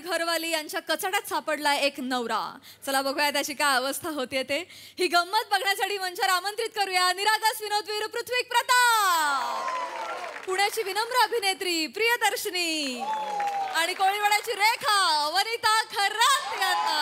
घरवाली यांच्या कचड्यात सापडलाय एक नवरा. चला बघूया त्याची काय अवस्था होते ते. ही गंमत बघण्यासाठी मंचावर आमंत्रित करूया निरागस विनोदवीर पृथ्वी प्रताप, पुण्याची विनम्र अभिनेत्री प्रियदर्शनी आणि कोळीवाड्याची रेखा वनिता खरात यांना.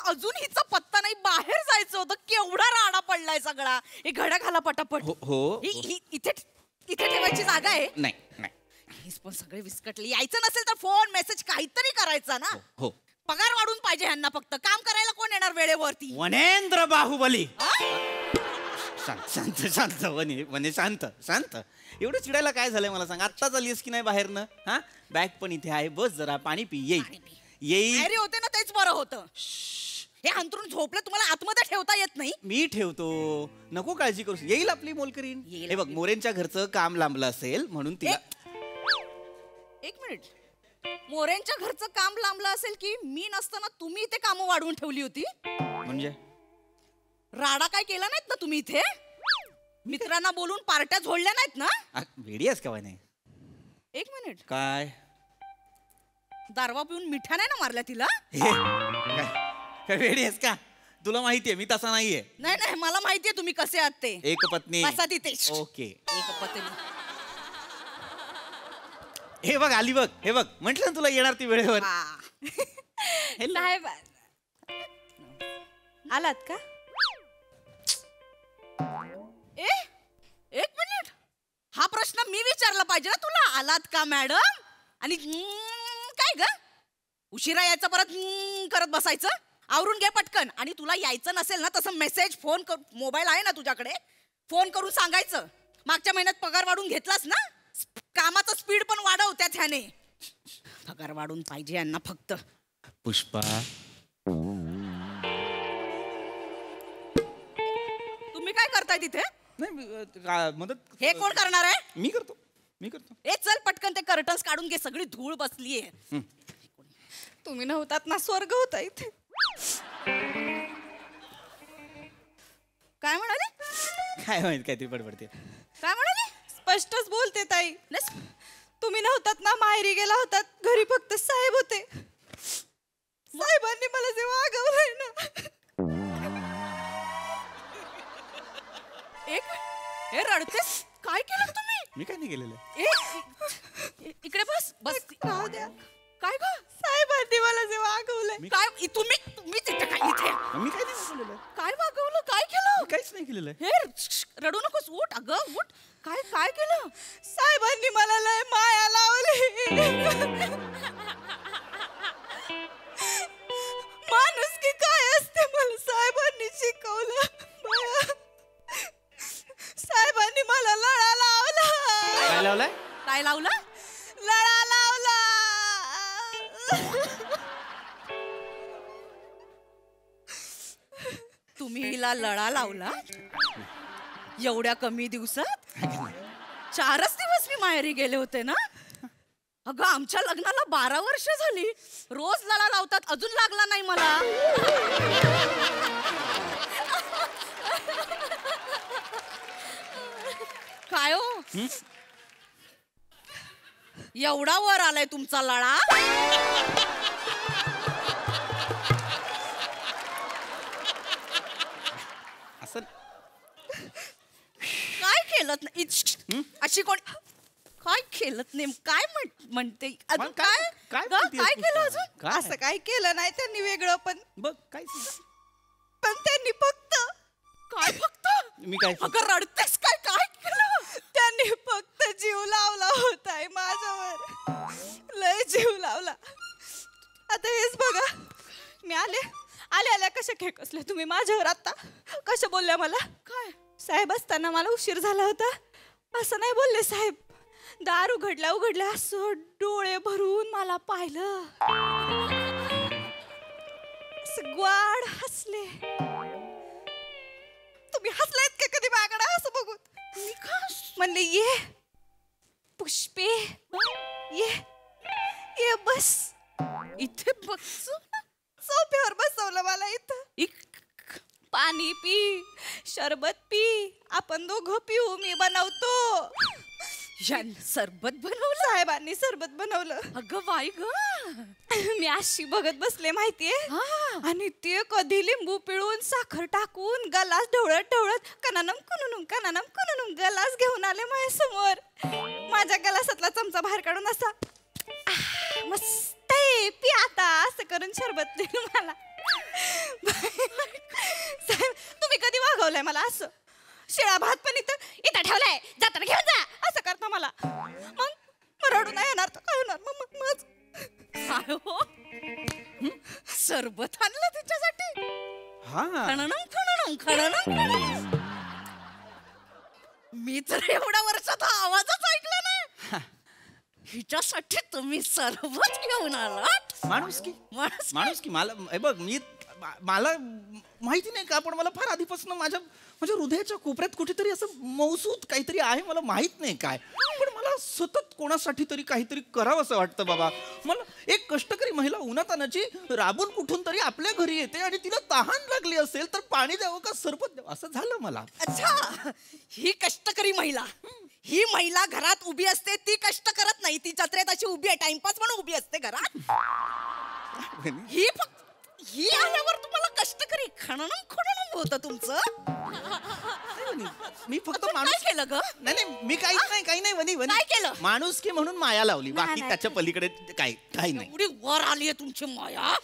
अजून हिचा पत्ता नाही. बाहेर जायचं होतं, केवढा राडा पडलाय सगळा. हे घड्या घाला पटापट. हो इथे ठेवायची जागा आहे. नाही नाही, हीच पण सगळे विस्कटले. यायचं नसेल तर फोन मेसेज काहीतरी करायचा ना. हो पगार वाढून पाहिजे ह्यांना. फक्त काम करायला कोण येणार वेळेवरती. वनेंद्र बाहुबली. शांत शांत शांत वने शांत शांत. एवढं चिडायला काय झालंय मला सांग. आत्ताच आलीस की नाही बाहेरनं? हा, बॅग पण इथे आहे. बस जरा पाणी पी. येईल अरे होते ना तेच बरं होतं. हे अंतरून झोपले. तुम्हाला आतमध्ये ठेवता येत नाही. मी ठेवतो, नको काळजी करू. येईल आपली मोलकरीण. हे बघ, मोरेंच्या घरचं काम लांबलं असेल म्हणून तिला. एक मिनिट, मोरेंच्या घरचं काम लांबलं असेल की मी नसताना तुम्ही इथे कामं वाढवून ठेवली होती? म्हणजे राडा काय केला नाहीत ना तुम्ही इथे? मित्रांना बोलून पार्ट्या झोडल्या नाहीत ना? वेडी आहेस का नाही? एक मिनिट, काय दारवा पिऊन मिठ्या नाही ना मारल्या तिला? काय वेडी आहेस का? तुला माहितीये मी तसा नाहीये. नाही नाही, मला माहितीये तुम्ही कसे आहात ते. एक पत्नी. बसा तिथे. ओके. एक पत्नी. हे बघ आली बघ. हे बघ, म्हटलं ना तुला येणार ती वेळेवर. साहेब आलात का? एक मिनिट, हा प्रश्न मी विचारला पाहिजे ना तुला. आलात का मॅडम? आणि काय ग, उशिरा यायचं परत करत बसायचं. आवरून घे पटकन. आणि तुला यायचं नसेल ना तसं मेसेज फोन कर. मोबाईल आहे ना तुझ्याकडे? फोन करून सांगायचं. मागच्या महिन्यात पगार वाढून घेतलास ना, कामाचा स्पीड पण वाढव त्याच ह्याने. पगार वाढून पाहिजे यांना फक्त. पुष्पा, तुम्ही काय करताय तिथे? नाही मदत. हे कोण करणार आहे? मी करतो. ए चल पटकन ते कर्टन्स काढून घे. सगळी धूळ बसलीये. तुम्ही नव्हतात ना, स्वर्ग होता इथे. काय म्हणाले? काय माहित काय ती बडबडते. काय म्हणाले? स्पष्टच बोलते ताई. तुम्ही नव्हतात ना, माहेरी गेला होतात. घरी फक्त साहेब होते. साहेबांनी मला जे वागवलंय ना. हे रडतेस? काय केलं तुम्ही? मी काय नाही केलेलं. इकडे बस. राहू द्या. काय ग? साहेबांनी मला जे वागवलंय. काय तुम्ही तिथे काय इथे? मी काय नाही केलेलं. काय वागवलं? काय केलं? काहीच नाही केलेलं. हे रडू नकोस. उठ अगं उठ. काय केलं? साहेबांनी मला लय माया लावली. माणूस की काय असते मला साहेबांनी शिकवलं. साहेबांनी मला लळा लावला. काय लावलाय? काय लावला? लळा लावला. तुम्ही हिला लळा लावला एवढ्या कमी दिवसात? 4च दिवस मी माहेरी गेले होते ना. अगं आमच्या लग्नाला 12 वर्ष झाली. रोज लळा लावतात, अजून लागला नाही मला. काय हो, एवढा वर आलाय तुमचा लळा? असं काय केलं अशी कोण? काय केलं नेम? काय म्हणते अजून? काय केलं अजून? असं काय केलं नाही त्यांनी वेगळं. बघ काय त्यांनी फक्त. काय फक्त? मी काय? अगं रडतेस काय? काय केलं त्यांनी? फक्त जीव लावला होताय माझ्यावर. लय जीव लावला. आता हेच बघा, मी आल्या कशा खेकसल्या तुम्ही माझ्यावर. आता कशा बोलल्या मला? काय? साहेब असताना मला उशीर झाला होता असं नाही बोलले साहेब. दार उघडल्या असं डोळे भरून मला पाहिलं. ग्वाड हसले. तुम्ही हसलात का कधी माझ्याकडे असं बघून? म्हणले ये पुष्पे ये ये बस. इथे बस. सोफ्यावर बसवलं मला इथं. पाणी पी, सरबत पी, आपण दोघं पिऊ, मी बनवतो. सरबत बनवलं. साहेबांनी सरबत बनवलं. अगं बाई ग. मी अशी बघत बसले माहितीये. आणि ते कधी लिंबू पिळून साखर टाकून गलास ढवळत ढवळत कनानम कुनून गलास घेऊन आले माझ्या समोर. माझ्या गलासातला चमचा बाहेर काढून असा मस्त आहे, पी आता असं करून सरबत दिलं मला. साहेब तुम्ही कधी वागवलंय मला असं? शिळा भात पण इथं ठेवलाय, जाताना घेऊन जा असं करता मला. मग रडू नाही येणार तर काय होणार? मग हो. सरबत आणलं तिच्यासाठी. हा खणणं. मी तर एवढ्या वर्षात हा आवाजच ऐकला नाही. हिच्यासाठी तुम्ही सरबत घेऊन आलात? माणूस की मला हे बघ मला माहिती नाही का, पण मला फार आधीपासून माझ्या हृदयाच्या कोपऱ्यात कुठेतरी असं मौसूद काहीतरी आहे, मला माहित नाही काय, पण मला सतत कोणासाठी तरी काहीतरी करावं असं वाटतं बाबा. मला एक कष्टकरी महिला उन्हातानाची राबून कुठून तरी आपल्या घरी येते आणि तिला तहान लागली असेल तर पाणी द्यावं का सरबत द्यावं असं झालं मला. अच्छा, ही कष्टकरी महिला, ही महिला घरात उभी असते, ती कष्ट करत नाही, ती जत्रेत अशी उभी आहे, टाइमपास म्हणून उभी असते घरात. ही आल्यावर तुम्हाला कष्टकरी खणणं होतं तुमचं. मी फक्त काय केलं ग? नाही मी काही नाही वनी काय केलं? माणुसकी म्हणून माया लावली, बाकी नाही. त्याच्या पलीकडे काही नाही. एवढी वर आलीये तुमची माया.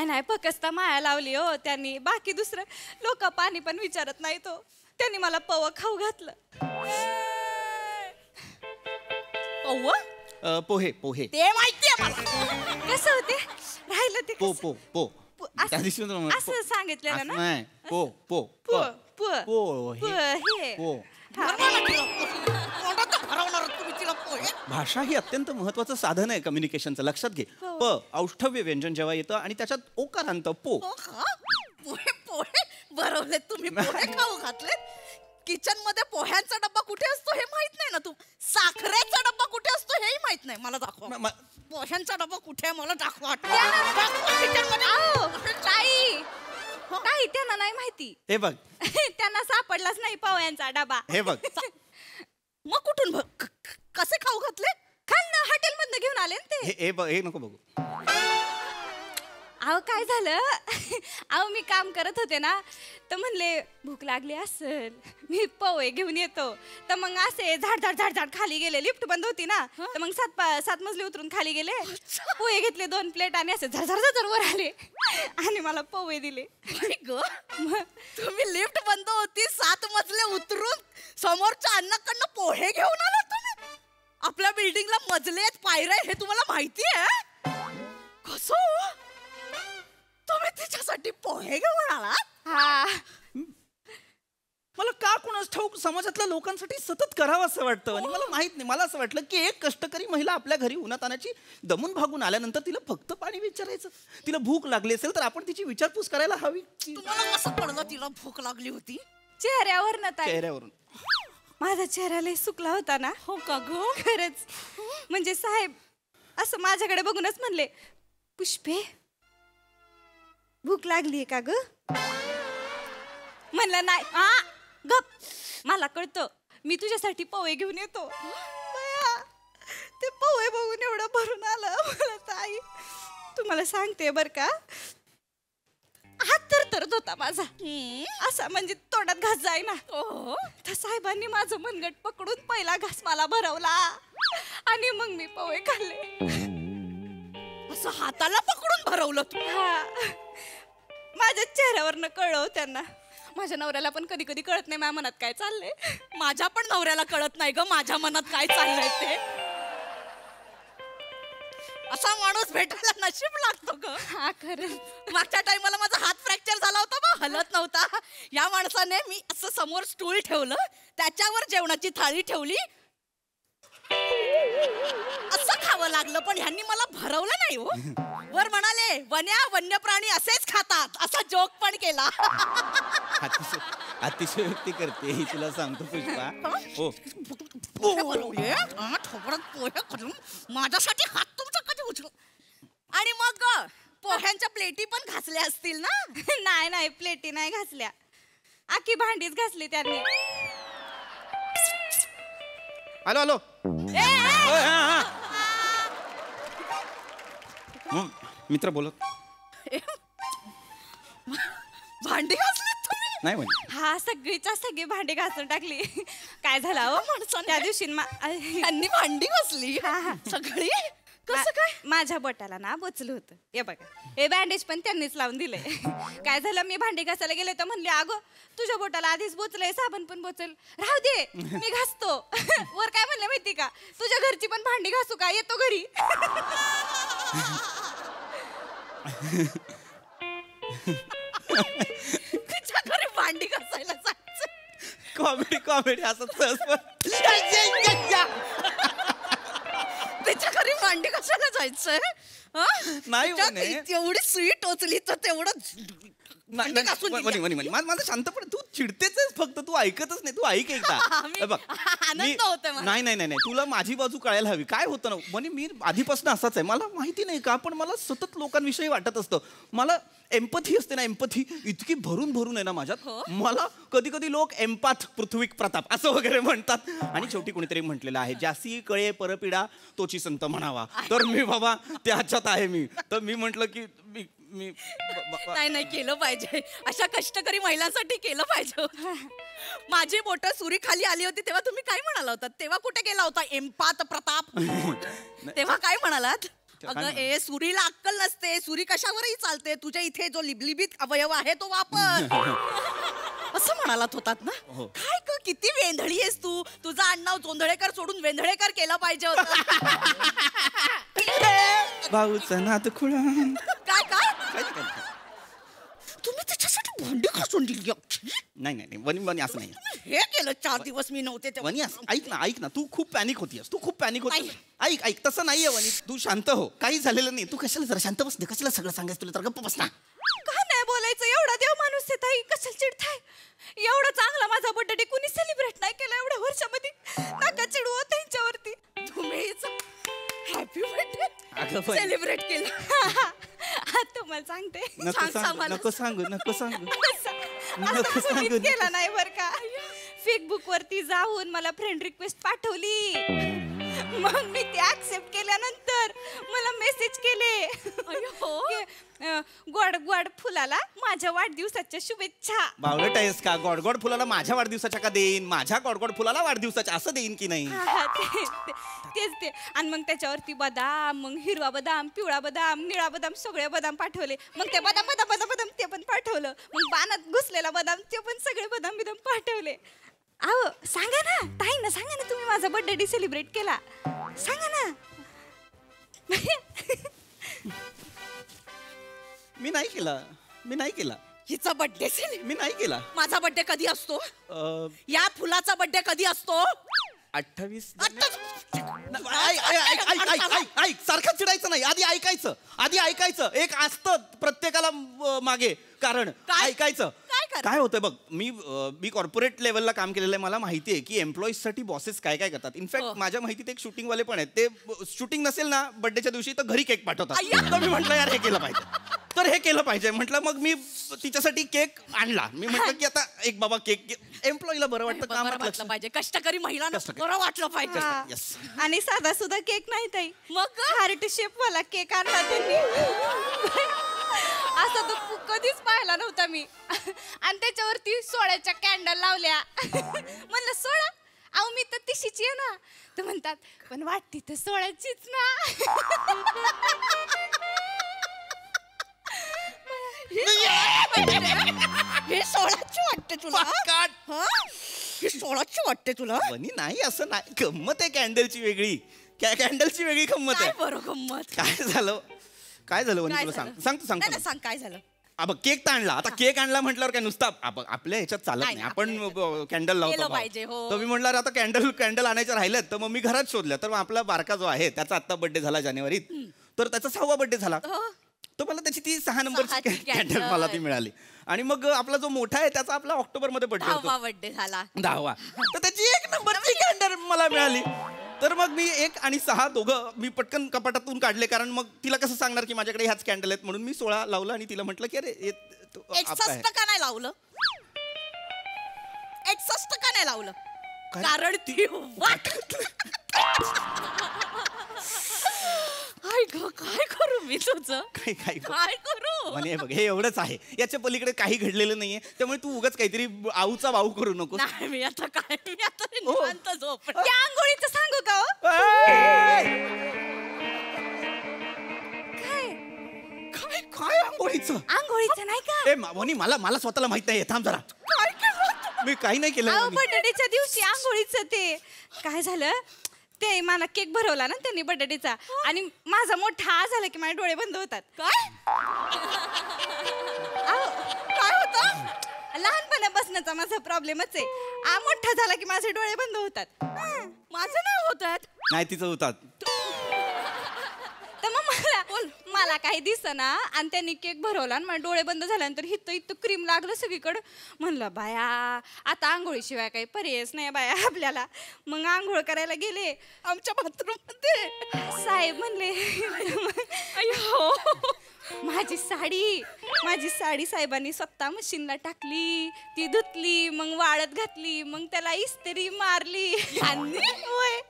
नाही फक्त माया लावली हो त्यांनी, बाकी दुसरं लोक पाणी पण विचारत नाही तो. त्यांनी मला पव खाऊ घातलं. पोहे ते माहितीये मला. कसं होते राहिलं ते पो कसं? पो असं- त्या दिवशी तुला असं सांगितलेलं ना? नाही पो हे पो. भरवणार तुम्ही तिला पोहे. भाषा ही अत्यंत महत्वाचं साधन आहे कम्युनिकेशनचं, लक्षात घे. हो. प औष्ठव्य व्यंजन जेव्हा येतं आणि त्याच्यात ओकारांत पो. पोहे भरवले तुम्ही, पोहे खाऊ घातलेत. किचन मध्ये पोह्यांचा डब्बा कुठे असतो हे माहित नाही ना तू? साखरेचा डब्बा कुठे असतो हेही माहित नाही. मला दाखव. पोह्यांचा डब्बा कुठे आहे मला दाखवा. काही त्यांना नाही माहिती. हे बघ त्यांना सापडलाच नाही पवयांचा डबा. हे बघ मग कुठून कसे खाऊ घातले? खालनं हॉटेल मधनं घेऊन आले ना ते. हे बघ, हे नको बघू. अहो काय झालं, अहो मी काम करत होते ना, तर म्हणले भूक लागली असेल, मी पोहे घेऊन येतो. तर मग असे झाड खाली गेले, लिफ्ट बंद होती ना, तर मग 7 मजले उतरून खाली गेले, पोहे घेतले 2 प्लेट आणि असे झरझर वर आले आणि मला पोहे दिले. ग तुम्ही लिफ्ट बंद होती, 7 मजले उतरून समोरच्या अन्नाकडनं पोहे घेऊन आला तुम्ही? आपल्या बिल्डिंगला मजले आहेत, पायऱ्या आहेत, हे तुम्हाला माहिती आहे? कसं तुम्ही तिच्यासाठी पोहे घेऊन आलात? हा मला का कोणास ठाऊक समाजातल्या लोकांसाठी सतत करावं असं वाटतं आणि मला माहित नाही. मला असं वाटलं की एक कष्टकरी महिला आपल्या घरी उन्हातानाची दमून भागून आल्यानंतर तिला फक्त पाणी विचारायचं. तिला भूक लागली असेल तर आपण तिची विचारपूस करायला हवी. तुम्हाला कसं कळलं तिला भूक लागली होती? चेहऱ्यावर ना ताई, चेहऱ्यावरून. माझा चेहरा लय सुकला होता ना. हो का ग? खरंच. म्हणजे साहेब असं माझ्याकडे बघूनच म्हणले, पुष्पे भूक लागलीये का ग? म्हणलं नाही. गप, मला कळतं, मी तुझ्यासाठी पोहे घेऊन येतो. बया, ते पोहे बघून एवढं भरून आलं मला ताई. तुम्हाला सांगते बर का, हात तरत होता माझा असा, म्हणजे तोंडात घास जाय ना. तर साहेबांनी माझं मनगट पकडून पहिला घास मला भरवला आणि मग मी पोहे खाल्ले. असं हाताला पकडून भरवलं तू? हा, माझ्या चेहऱ्यावरनं कळलं त्यांना. माझ्या नवऱ्याला पण कधी कधी कळत नाही माझ्या मनात काय चाललंय. माझ्या पण नवऱ्याला कळत नाही ग माझ्या मनात काय चाललंय ते. असा माणूस भेटायला नशीब लागतो ग. हा खरं. मागच्या टाइमला माझा हात फ्रॅक्चर झाला होता बा, हलत नव्हता. या माणसाने मी असं समोर स्टूल ठेवलं, त्याच्यावर जेवणाची थाळी ठेवली, असं खावं लागलं, पण ह्यांनी मला भरवलं नाही हो. वर म्हणाले वन्य प्राणी असेच खातात, असा जोक पण केला. अतिशयोक्ती करते ही, तुला सांगतो पुष्पा. हो पोहे बनवले, थोबडत पोहे करून माझ्यासाठी हात तुमचा कधी उचल. आणि मग पोह्यांच्या प्लेटी पण घासल्या असतील ना? नाही नाही प्लेटी नाही घासल्या, आखी भांडीच घासली त्यांनी. हॅलो हॅलो ओय, हा, हा. मित्र बोलत भांडी घासली तुम्ही? नाही म्हणे. हा सगळीच्या सगळी भांडी घासून टाकली. काय झालं हो त्या दिवशी त्यांनी भांडी घासली सगळी? कसं काय? माझ्या बोटाला ना बोचलं होतं. हे बघा हे बँडेज पण त्यांनीच लावून दिले. काय झालं मी भांडी घासायला गेले तर म्हणले अगं तुझ्या बोटाला आधीच बोचलंय, साबण पण बोचल, राहू दे मी घासतो. वर काय म्हणले माहिती का, तुझ्या घरची पण भांडी घासू का, येतो घरी. तिच्या घरी भांडी घासायला जायचं. कॉमेडी कॉमेडी असं तिच्या घरी भांडी कशाला जायचंय? नाही म्हणे. एवढी सुई टोचली तर तेवढं नाही, भांडी घासून नाही, दिली. वनी, माझं शांतपणे तू चिडतेच आहेस फक्त, तू ऐकतच नाही. तू ऐक एकदा. मी- हे बघ, आनंद होतोय मला. नाही तुला माझी बाजू कळायला हवी. काय होतं ना म्हणे, मी आधीपासून असाच आहे. मला माहिती नाही का, पण मला सतत लोकांविषयी वाटत असतं. मला एम्पथी असते ना, एम्पथी इतकी भरून भरून आहे ना माझ्यात. मला कधी कधी लोक एम्पाथ पृथ्वी प्रताप असं वगैरे म्हणतात. आणि शेवटी कोणीतरी म्हटलेलं आहे, जासी कळे परपिडा तोची संत म्हणावा. तर मी बाबा त्याच्यात आहे मी. तर मी म्हटलं की मी नाही केलं पाहिजे. अशा कष्टकरी महिलांसाठी केलं पाहिजे. माझी बोट सुरी खाली आली होती तेव्हा तुम्ही काय म्हणाला होता? तेव्हा कुठे गेला होता एम्पात प्रताप? तेव्हा काय म्हणालात? अगं ए सुरीला अक्कल नसते, सुरी कशावरही चालते, तुझ्या इथे जो लिबलिबीत अवयव आहे तो वापर. असं म्हणालात होतात ना? काय ग किती वेंधळी आहेस तू. तुझं आडनाव जोंधळेकर सोडून वेंधळेकर केलं पाहिजे होतं. भाऊचा नाद खुळा. काय काय तुम्ही त्याच्यासाठी भांडी घासून दिली? नाही वनी असं नाही. हे केलं 4 दिवस मी नव्हते तेव्हा. वनी ऐक ना तू खूप पॅनिक होतीयस. तू खूप पॅनिक होती. नाही. ऐक तसं नाहीये वनी. तू शांत हो, काही झालेलं नाही. तू कशाला जरा शांत बस. कशाला सगळं सांगायचं तुला, तर गप्प बस ना. का नाही बोलायचं, एवढा देव माणूस आहे ताई, कशाला चिडताय? एवढा चांगला माझा बर्थडे कुणी सेलिब्रेट नाही केला एवढ्या वर्षामध्ये. नका चिडू हो त्यांच्यावरती. तुम्हीच हॅपी अगं बर्थडे पण- सेलिब्रेट केलं. तुम्हाला सांगते नको सांगू असं कुणीच केलं नाही बर का. फेसबुक वरती जाऊन मला फ्रेंड रिक्वेस्ट पाठवली, मग मी ते ऍक्सेप्ट केल्यानंतर मला मेसेज केले की, गोड गोड फुलाला माझ्या वाढदिवसाच्या शुभेच्छा. बावळट आहेस का? गोडगोड फुलाला माझ्या वाढदिवसाच्या का देईन? माझ्या गोडगोड फुलाला वाढदिवसाच्या असं देईन की नाही? तेच ते. आणि मग त्याच्यावरती बदाम, मग हिरवा बदाम, पिवळा बदाम, निळा बदाम, सगळे बदाम पाठवले. मग ते बदाम बदाम बदाम बदाम ते पण पाठवलं. मग पानात घुसलेला बदाम ते पण सगळे बदाम बिदाम पाठवले. अहो सांगा ना ताई ना, सांगा ना तुम्ही माझा बर्थडे सेलिब्रेट केला, सांगा ना. मी नाही केला. हिचा बर्थडे सेलिब्रेट मी नाही केला. माझा बर्थडे कधी असतो? या फुलाचा बर्थडे कधी असतो? 28. ऐक सारखं चिडायचं नाही. आधी ऐकायचं. एक असतं प्रत्येकाला मागे कारण. काय? ऐकायचं. काय होतंय बघ, मी कॉर्पोरेट लेवलला काम केलेलं आहे. मला माहिती आहे की एम्प्लॉईज साठी बॉसेस काय काय करतात. इनफॅक्ट माझ्या माहितीत एक शूटिंग वाले पण आहेत. ते शूटिंग नसेल ना बर्थडेच्या दिवशी तर घरी केक पाठवतात. तर मी म्हटलं यार हे केलं पाहिजे. म्हटलं मग मी तिच्यासाठी केक आणला. मी म्हटलं की आता एक बाबा केक एम्प्लॉईला बरं वाटतं, बरं कामात लक्ष. वाटलं पाहिजे, कष्टकरी महिलांना बरं वाटलं पाहिजे. Yes. आणि साधा सुद्धा केक नाही ताई, मग हार्ट शेप वाला केक आणला त्यांनी. असा तो कधीच पाहिला नव्हता मी. आणि त्याच्यावरती सोळ्याच्या कॅन्डल लावल्या. म्हणलं सोळा, अहो मी तर तिशीची आहे ना. तर म्हणतात पण वाटती तर सोळ्याचीच ना. हे 16ची वाटते तुला? काट. हे 16ची वाटते तुला? वनी नाही, असं नाही. गंमत आहे कॅन्डलची वेगळी. कॅन्डलची वेगळी गंमत काय आहे. बरं गंमत. काय झालं वनी काय तुला झालं? सांगतो. नाही, सांग काय झालं? केक तर आणला. आता केक आणला म्हटल्यावर काय नुसता आपल्या ह्याच्यात चालत नाही, नाही. आपण आपल्या कॅन्डल लावतो केलं बा. पाहिजे, हो. तर मी म्हटलं आता कॅन्डल आणायच्या राहिल्यात. तर मग मी घरात शोधल्या. तर मग आपला बारका जो आहे त्याचा आत्ता बर्थडे झाला जानेवारीत. तर त्याचा 6वा बर्थडे झाला. तर मला त्याची ती 6 नंबरची 6ची कॅन्डल मला ती मिळाली. आणि मग आपला जो मोठा आहे त्याचा आपला ऑक्टोबर मध्ये बर्थडे 10वा बर्थडे झाला. 10वा. तर त्याची 1 नंबरची कॅन्डल मला मिळाली. तर मग मी 1 आणि 6 दोघं मी पटकन कपाटातून काढले, कारण मग तिला कसं सांगणार की माझ्याकडे ह्याच कॅन्डल आहेत म्हणून. मी 16 लावलं आणि तिला म्हटलं की अरे 61 का नाही लावलं? 61 का नाही लावलं? काय? कारण ती वाट. आई ग, काय करू मी तुझं? काय काय काय करू? म्हणे बघ, हे एवढंच आहे, याच्या पलीकडे काही घडलेलं नाहीये, त्यामुळे तू उगाच काहीतरी आऊचा भाऊ करू नको. नाही मी आता निवांत झोप. त्या आंघोळीचं सांगू का हो? काय काय काय आंघोळीचं? आंघोळीचं नाही का? वनी मला स्वतःला माहित नाही, थांब जरा. काय केलं? मी काही नाही केलं अहो वनी. बटाट्याच्या दिवशी आंघोळीचं ते काय झालं, ते मला केक भरवला ना त्यांनी बटाट्याचा, आणि माझा मोठा आ झाला की माझे डोळे बंद होतात. काय? काय होतं? लहानपणापासूनचा माझा प्रॉब्लेमच आहे. आ मोठा झाला की माझे डोळे बंद होतात. माझं नाही होत आहेत. नाही तिचं होतात. तर मग मला काही दिसना, आणि त्यांनी केक भरवला आणि माझे डोळे बंद झाल्यानंतर इथं क्रीम लागलं सगळीकडं. म्हणलं बाया आता आंघोळीशिवाय काही पर्यायच नाही बाया आपल्याला. मग आंघोळ करायला गेले आमच्या बाथरूम मध्ये. साहेब म्हणले माझी साडी साहेबांनी स्वतः मशीनला टाकली, ती धुतली, मग वाळत घातली, मग त्याला इस्त्री मारली. होय.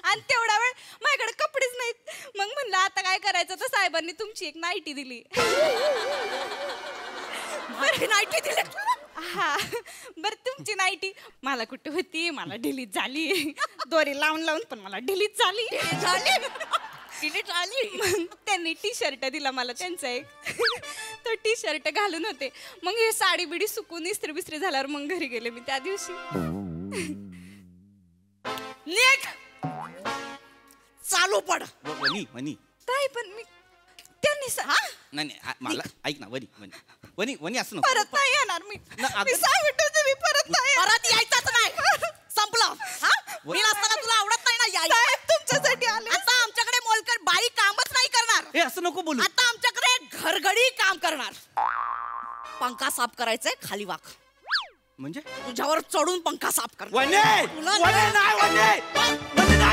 आणि तेवढा वेळ माझ्याकडे कपडेच नाहीत. मग म्हणलं आता काय करायचं, तर साहेबांनी तुमची एक नाईटी दिली. नाईटी दिली. हा बरं, तुमची नाईटी मला कुठे होती, मला डिलीट झाली. दोरी लावून लावून पण मला डिलीट झाली. मग त्यांनी टी शर्ट दिला मला त्यांचा एक. तो टी शर्ट घालून होते. मग हे साडी बिडी सुकून इस्त्री बिस्त्री झाल्यावर मग घरी गेले मी त्या दिवशी. निघ. चालू पड. वनी काय पण मी त्यांनी नाही मला ऐक ना, वनी असं नको. परत नाही येणार मी. अगं- मी सांगत होते मी परत नाही येणार. परत यायचंच नाही. संपलं. हा? मी नसताना तुला आवडत नाही ना यायला? साहेब तुमच्यासाठी आले. आता आमच्याकडे मोलकर बाई कामच नाही करणार. हे असं नको बोलू. आता आमच्याकडे घरगडी काम करणार. पंखा साफ करायचंय, खाली वाक. म्हणजे तुझ्यावर चढून पंखा साफ कर. वने तुला वने नाही, वने